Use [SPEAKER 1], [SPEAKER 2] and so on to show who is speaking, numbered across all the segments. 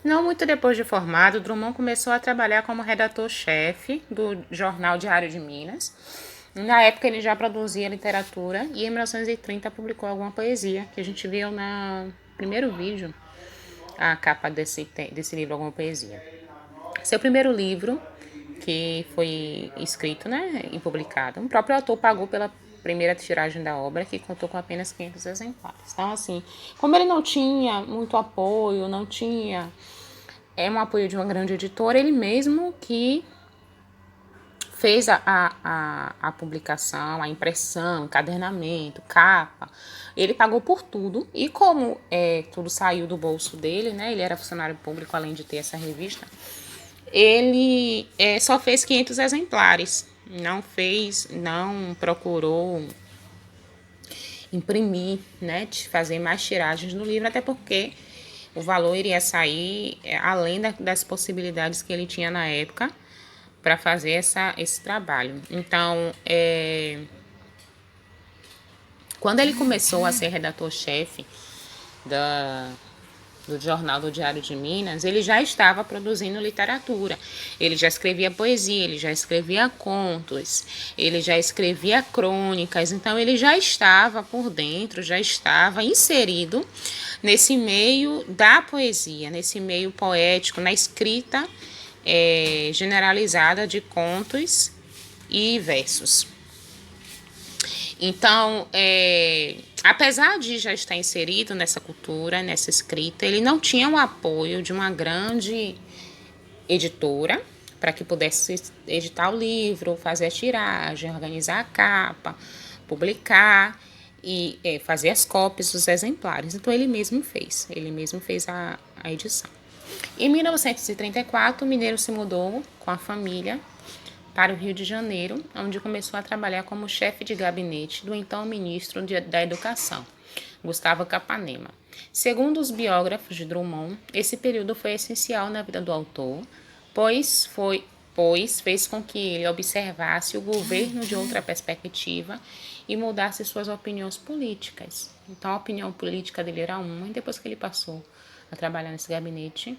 [SPEAKER 1] Não muito depois de formado, Drummond começou a trabalhar como redator-chefe do jornal Diário de Minas. Na época ele já produzia literatura e em 1930 publicou alguma poesia, que a gente viu no primeiro vídeo, a capa desse livro, Alguma Poesia. Seu primeiro livro, que foi escrito, né, e publicado, o próprio autor pagou pela primeira tiragem da obra, que contou com apenas 500 exemplares. Então, assim, como ele não tinha muito apoio, não tinha um apoio de uma grande editora, ele mesmo que fez a publicação, a impressão, encadernamento, capa. Ele pagou por tudo e como tudo saiu do bolso dele, né? Ele era funcionário público, além de ter essa revista. Ele só fez 500 exemplares. Não procurou imprimir, né? Fazer mais tiragens no livro, até porque o valor iria sair além das possibilidades que ele tinha na época para fazer esse trabalho. Então, quando ele começou a ser redator-chefe do jornal do Diário de Minas, ele já estava produzindo literatura. Ele já escrevia poesia, ele já escrevia contos, ele já escrevia crônicas. Então, ele já estava por dentro, já estava inserido nesse meio da poesia, nesse meio poético, na escrita generalizada de contos e versos. Então, apesar de já estar inserido nessa cultura, nessa escrita, ele não tinha o apoio de uma grande editora para que pudesse editar o livro, fazer a tiragem, organizar a capa, publicar e fazer as cópias dos exemplares. Então, ele mesmo fez a edição. Em 1934, o Mineiro se mudou com a família para o Rio de Janeiro, onde começou a trabalhar como chefe de gabinete do então ministro da Educação, Gustavo Capanema. Segundo os biógrafos de Drummond, esse período foi essencial na vida do autor, pois fez com que ele observasse o governo de outra perspectiva e mudasse suas opiniões políticas. Então, a opinião política dele era uma, e depois que ele passou a trabalhar nesse gabinete,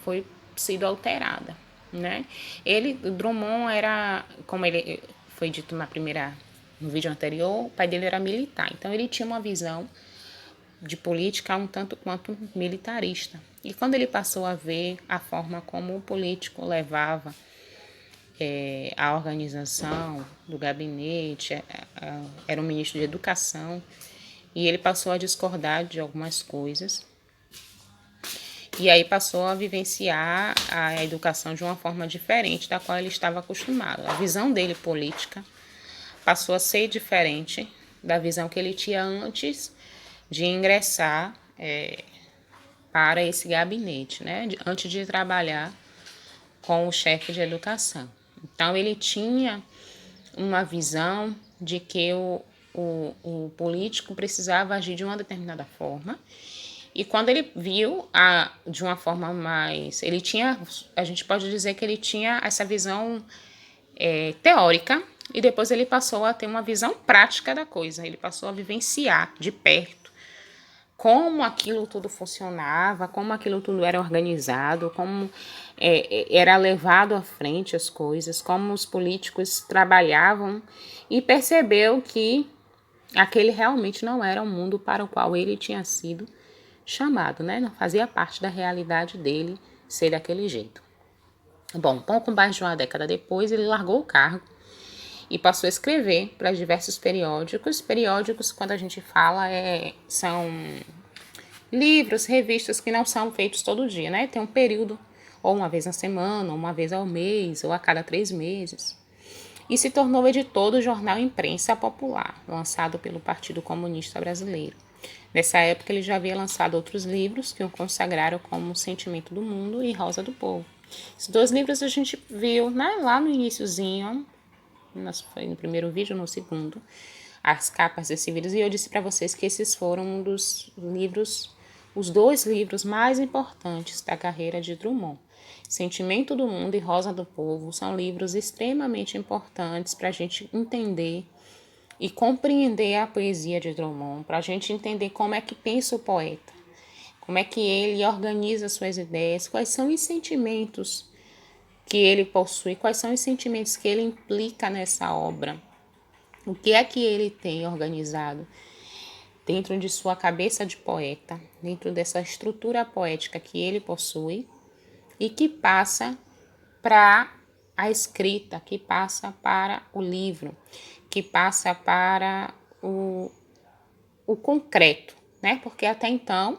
[SPEAKER 1] foi sido alterada, né? O Drummond era, como ele foi dito no vídeo anterior, o pai dele era militar, então ele tinha uma visão de política um tanto quanto militarista. E quando ele passou a ver a forma como o político levava a organização do gabinete, era um ministro de educação, e ele passou a discordar de algumas coisas. E aí passou a vivenciar a educação de uma forma diferente da qual ele estava acostumado. A visão dele política passou a ser diferente da visão que ele tinha antes de ingressar para esse gabinete, né? Antes de trabalhar com o chefe de educação. Então, ele tinha uma visão de que o político precisava agir de uma determinada forma. E quando ele viu de uma forma mais... a gente pode dizer que ele tinha essa visão teórica, e depois ele passou a ter uma visão prática da coisa. Ele passou a vivenciar de perto como aquilo tudo funcionava, como aquilo tudo era organizado, como era levado à frente as coisas, como os políticos trabalhavam, e percebeu que aquele realmente não era o mundo para o qual ele tinha sido chamado, né? Não fazia parte da realidade dele ser daquele jeito. Bom, pouco mais de uma década depois, ele largou o cargo e passou a escrever para diversos periódicos. Periódicos, quando a gente fala, são livros, revistas que não são feitos todo dia, né? Tem um período, ou uma vez na semana, ou uma vez ao mês, ou a cada 3 meses. E se tornou editor do jornal Imprensa Popular, lançado pelo Partido Comunista Brasileiro. Nessa época, ele já havia lançado outros livros que o consagraram como Sentimento do Mundo e Rosa do Povo. Esses 2 livros a gente viu, né, lá no iniciozinho, foi no primeiro vídeo, no segundo, as capas desse vídeo, e eu disse para vocês que esses foram um dos livros, os 2 livros mais importantes da carreira de Drummond. Sentimento do Mundo e Rosa do Povo são livros extremamente importantes para a gente entender e compreender a poesia de Drummond, para a gente entender como é que pensa o poeta. como é que ele organiza suas ideias, quais são os sentimentos que ele possui, quais são os sentimentos que ele implica nessa obra, o que é que ele tem organizado dentro de sua cabeça de poeta, dentro dessa estrutura poética que ele possui e que passa para a escrita, que passa para o livro, que passa para o concreto, né? Porque até então,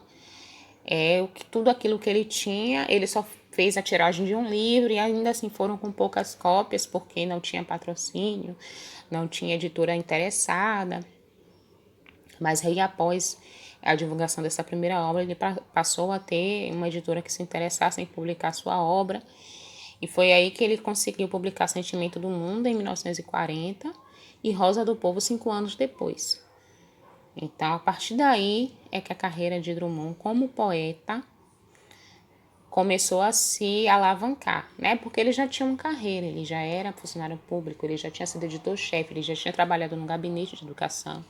[SPEAKER 1] tudo aquilo que ele tinha, ele só fez a tiragem de um livro e ainda assim foram com poucas cópias, porque não tinha patrocínio, não tinha editora interessada. Mas aí, após a divulgação dessa primeira obra, ele passou a ter uma editora que se interessasse em publicar sua obra. E foi aí que ele conseguiu publicar Sentimento do Mundo, em 1940, e Rosa do Povo, 5 anos depois. Então, a partir daí é que a carreira de Drummond como poeta começou a se alavancar, né? Porque ele já tinha uma carreira, ele já era funcionário público, ele já tinha sido editor-chefe, ele já tinha trabalhado no gabinete de educação.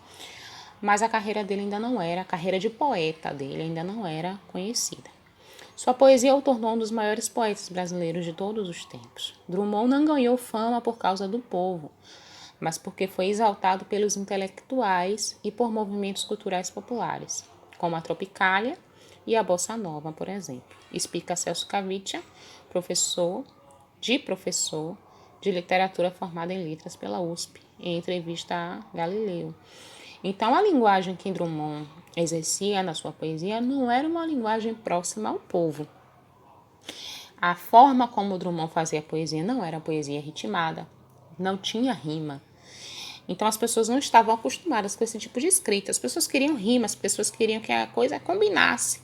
[SPEAKER 1] Mas a carreira dele ainda não era, a carreira de poeta dele ainda não era conhecida. Sua poesia o tornou um dos maiores poetas brasileiros de todos os tempos. Drummond não ganhou fama por causa do povo, mas porque foi exaltado pelos intelectuais e por movimentos culturais populares, como a Tropicália e a Bossa Nova, por exemplo. Explica Celso Cavicchia, professor de literatura formado em letras pela USP, em entrevista a Galileu. Então, a linguagem que Drummond exercia na sua poesia não era uma linguagem próxima ao povo. A forma como Drummond fazia a poesia não era poesia ritmada, não tinha rima. Então, as pessoas não estavam acostumadas com esse tipo de escrita. As pessoas queriam rima, as pessoas queriam que a coisa combinasse,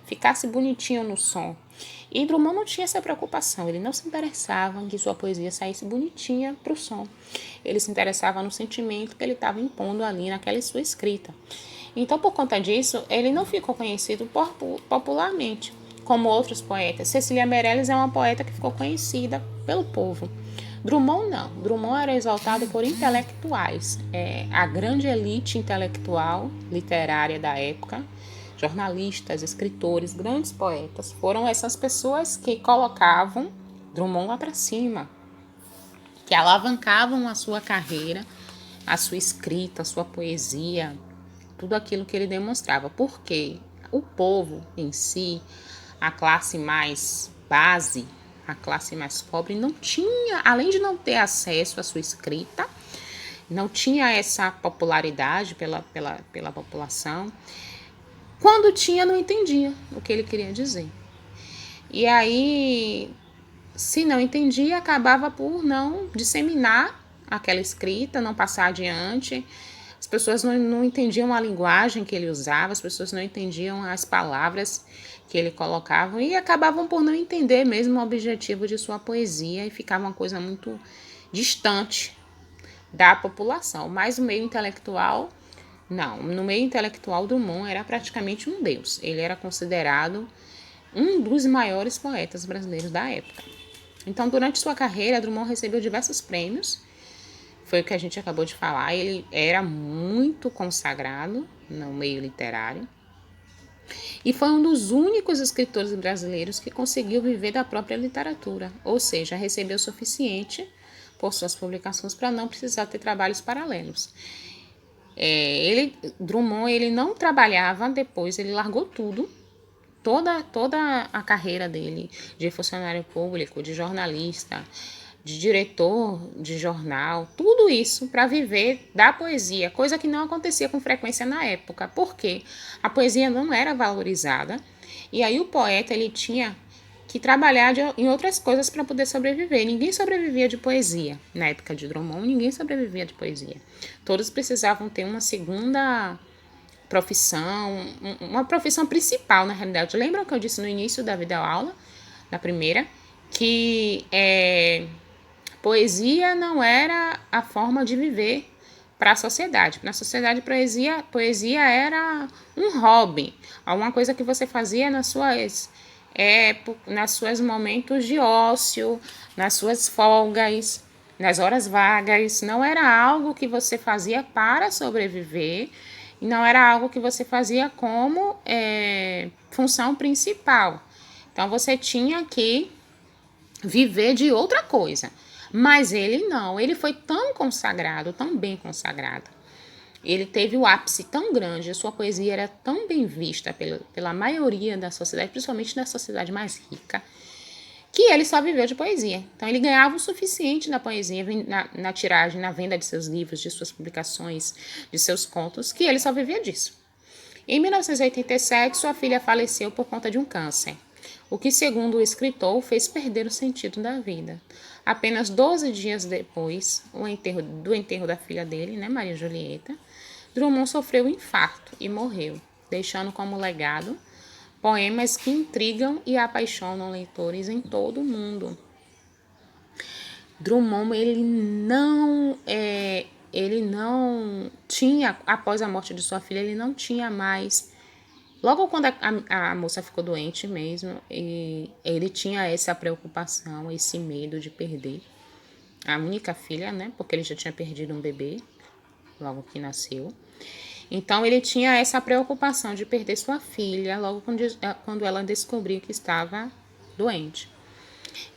[SPEAKER 1] ficasse bonitinho no som. E Drummond não tinha essa preocupação, ele não se interessava em que sua poesia saísse bonitinha para o som. Ele se interessava no sentimento que ele estava impondo ali naquela sua escrita. Então, por conta disso, ele não ficou conhecido popularmente, como outros poetas. Cecília Meirelles é uma poeta que ficou conhecida pelo povo. Drummond não. Drummond era exaltado por intelectuais. A grande elite intelectual literária da época, jornalistas, escritores, grandes poetas, foram essas pessoas que colocavam Drummond lá para cima, que alavancavam a sua carreira, a sua escrita, a sua poesia, tudo aquilo que ele demonstrava. Porque o povo em si, a classe mais base, a classe mais pobre, não tinha, além de não ter acesso à sua escrita, não tinha essa popularidade pela população. Quando tinha, não entendia o que ele queria dizer. E aí, se não entendia, acabava por não disseminar aquela escrita, não passar adiante. As pessoas não entendiam a linguagem que ele usava, as pessoas não entendiam as palavras que ele colocava e acabavam por não entender mesmo o objetivo de sua poesia e ficava uma coisa muito distante da população. Mas o meio intelectual, não. No meio intelectual, Drummond era praticamente um deus. Ele era considerado um dos maiores poetas brasileiros da época. Então, durante sua carreira, Drummond recebeu diversos prêmios. Foi o que a gente acabou de falar. Ele era muito consagrado no meio literário. E foi um dos únicos escritores brasileiros que conseguiu viver da própria literatura. Ou seja, recebeu o suficiente por suas publicações para não precisar ter trabalhos paralelos. Drummond, ele não trabalhava depois, ele largou tudo, toda a carreira dele de funcionário público, de jornalista, de diretor de jornal, tudo isso para viver da poesia, coisa que não acontecia com frequência na época, porque a poesia não era valorizada e aí o poeta ele tinha que trabalhar em outras coisas para poder sobreviver. Ninguém sobrevivia de poesia. Na época de Drummond, ninguém sobrevivia de poesia. Todos precisavam ter uma segunda profissão, uma profissão principal, na realidade. Lembram que eu disse no início da videoaula, na primeira, que poesia não era a forma de viver para a sociedade. Na sociedade, poesia era um hobby, alguma coisa que você fazia nas suas momentos de ócio, nas suas folgas, nas horas vagas. Não era algo que você fazia para sobreviver E não era algo que você fazia como função principal. Então, você tinha que viver de outra coisa. Mas ele não, ele foi tão consagrado, tão bem consagrado. Ele teve o ápice tão grande, a sua poesia era tão bem vista pela maioria da sociedade, principalmente da sociedade mais rica, que ele só viveu de poesia. Então ele ganhava o suficiente na poesia, na tiragem, na venda de seus livros, de suas publicações, de seus contos, que ele só vivia disso. Em 1987, sua filha faleceu por conta de um câncer, o que, segundo o escritor, fez perder o sentido da vida. Apenas 12 dias depois do enterro da filha dele, né, Maria Julieta, Drummond sofreu um infarto e morreu, deixando como legado poemas que intrigam e apaixonam leitores em todo o mundo. Drummond, ele não tinha, após a morte de sua filha, ele não tinha mais. Logo quando a moça ficou doente mesmo, ele tinha essa preocupação, esse medo de perder a única filha, né? Porque ele já tinha perdido um bebê logo que nasceu. Então, ele tinha essa preocupação de perder sua filha logo quando ela descobriu que estava doente.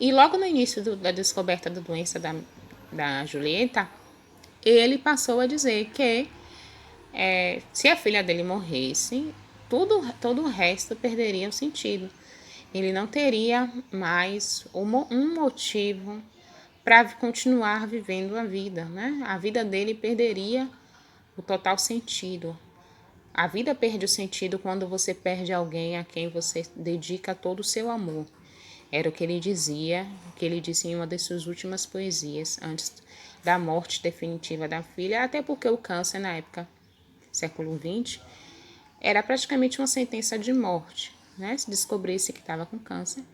[SPEAKER 1] E logo no início da descoberta da doença da Julieta, ele passou a dizer que se a filha dele morresse, todo o resto perderia o sentido. Ele não teria mais um motivo para continuar vivendo a vida, né? A vida dele perderia o total sentido. A vida perde o sentido quando você perde alguém a quem você dedica todo o seu amor. Era o que ele dizia, em uma das suas últimas poesias, antes da morte definitiva da filha, até porque o câncer, na época, século XX, era praticamente uma sentença de morte, né? Se descobrisse que estava com câncer,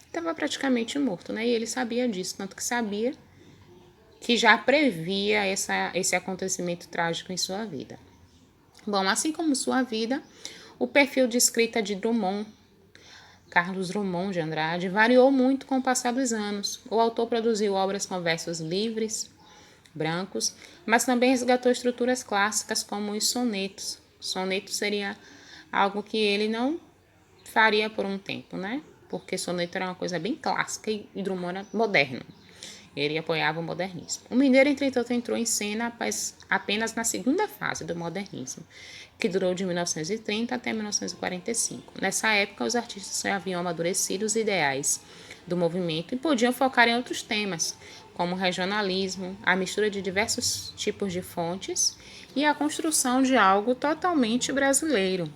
[SPEAKER 1] estava praticamente morto, né? E ele sabia disso, tanto que sabia que já previa esse acontecimento trágico em sua vida. Bom, assim como sua vida, o perfil de escrita de Drummond, Carlos Drummond de Andrade, variou muito com o passar dos anos. O autor produziu obras com versos livres, brancos, mas também resgatou estruturas clássicas como os sonetos. Soneto seria algo que ele não faria por um tempo, né? Porque soneto era uma coisa bem clássica e Drummond era moderno. Ele apoiava o modernismo. O Mineiro, entretanto, entrou em cena apenas na segunda fase do modernismo, que durou de 1930 até 1945. Nessa época, os artistas já haviam amadurecido os ideais do movimento e podiam focar em outros temas, como o regionalismo, a mistura de diversos tipos de fontes e a construção de algo totalmente brasileiro,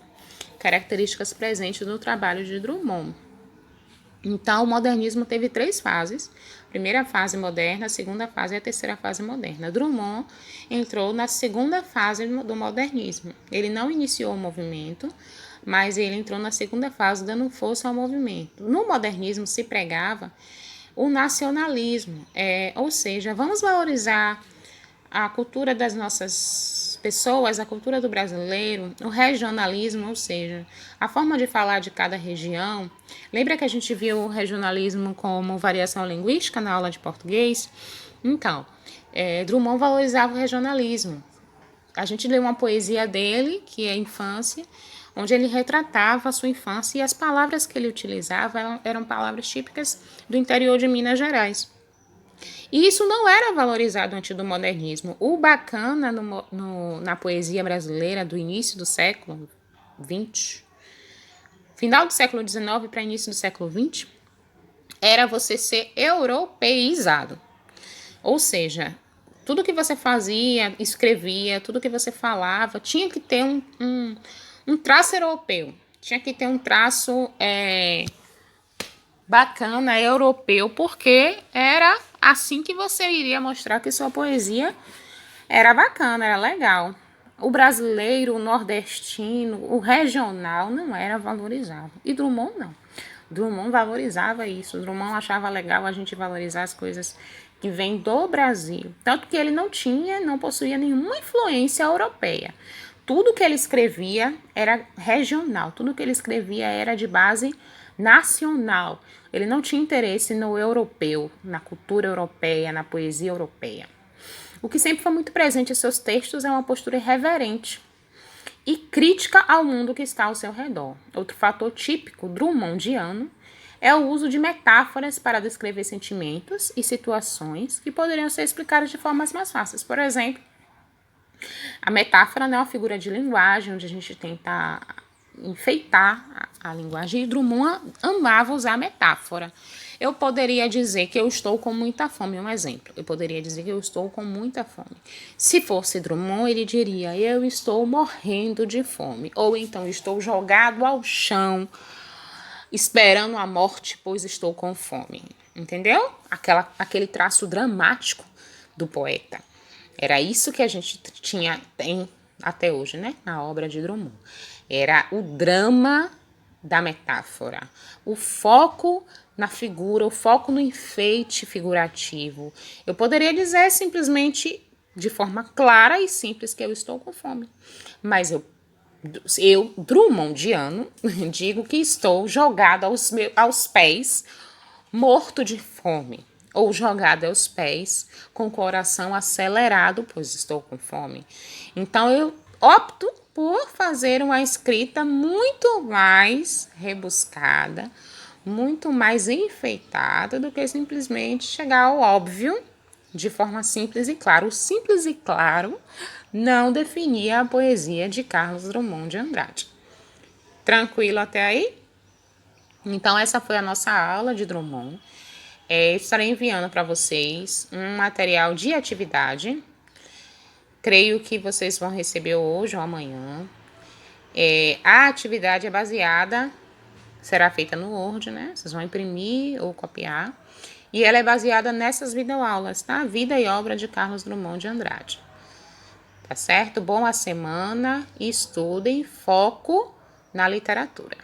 [SPEAKER 1] características presentes no trabalho de Drummond. Então, o modernismo teve 3 fases: primeira fase moderna, a segunda fase e a terceira fase moderna. Drummond entrou na segunda fase do modernismo. Ele não iniciou o movimento, mas ele entrou na segunda fase, dando força ao movimento. No modernismo se pregava o nacionalismo, ou seja, vamos valorizar a cultura das nossas pessoas, a cultura do brasileiro, o regionalismo, ou seja, a forma de falar de cada região. Lembra que a gente viu o regionalismo como variação linguística na aula de português? Então, Drummond valorizava o regionalismo. A gente leu uma poesia dele, que é a Infância, onde ele retratava a sua infância e as palavras que ele utilizava eram palavras típicas do interior de Minas Gerais. E isso não era valorizado antes do modernismo. O bacana na poesia brasileira do início do século XX, final do século XIX para início do século XX, era você ser europeizado. Ou seja, tudo que você fazia, escrevia, tudo que você falava, tinha que ter um traço europeu. Tinha que ter um traço bacana, europeu, porque era assim que você iria mostrar que sua poesia era bacana, era legal. O brasileiro, o nordestino, o regional não era valorizado. E Drummond não. Drummond valorizava isso. Drummond achava legal a gente valorizar as coisas que vêm do Brasil. Tanto que ele não possuía nenhuma influência europeia. Tudo que ele escrevia era regional. Tudo que ele escrevia era de base nacional. Ele não tinha interesse no europeu, na cultura europeia, na poesia europeia. O que sempre foi muito presente em seus textos é uma postura irreverente e crítica ao mundo que está ao seu redor. Outro fator típico drummondiano é o uso de metáforas para descrever sentimentos e situações que poderiam ser explicadas de formas mais fáceis. Por exemplo, a metáfora é uma figura de linguagem onde a gente tenta enfeitar a linguagem, e Drummond amava usar a metáfora. Eu poderia dizer que eu estou com muita fome, um exemplo. Eu poderia dizer que eu estou com muita fome. Se fosse Drummond, ele diria, eu estou morrendo de fome. Ou então, estou jogado ao chão, esperando a morte, pois estou com fome. Entendeu? Aquele traço dramático do poeta. Era isso que a gente tem até hoje, né? Na obra de Drummond. Era o drama da metáfora. O foco na figura, o foco no enfeite figurativo. Eu poderia dizer simplesmente, de forma clara e simples, que eu estou com fome. Mas eu drummondiano, digo que estou jogado aos pés, morto de fome. Ou jogado aos pés, com o coração acelerado, pois estou com fome. Então, eu opto por fazer uma escrita muito mais rebuscada, muito mais enfeitada do que simplesmente chegar ao óbvio de forma simples e clara. O simples e claro não definia a poesia de Carlos Drummond de Andrade. Tranquilo até aí? Então, essa foi a nossa aula de Drummond. Estarei enviando para vocês um material de atividade. Creio que vocês vão receber hoje ou amanhã. A atividade é baseada, será feita no Word, né? Vocês vão imprimir ou copiar. E ela é baseada nessas videoaulas, tá? Vida e obra de Carlos Drummond de Andrade. Tá certo? Boa semana, estudem, foco na literatura.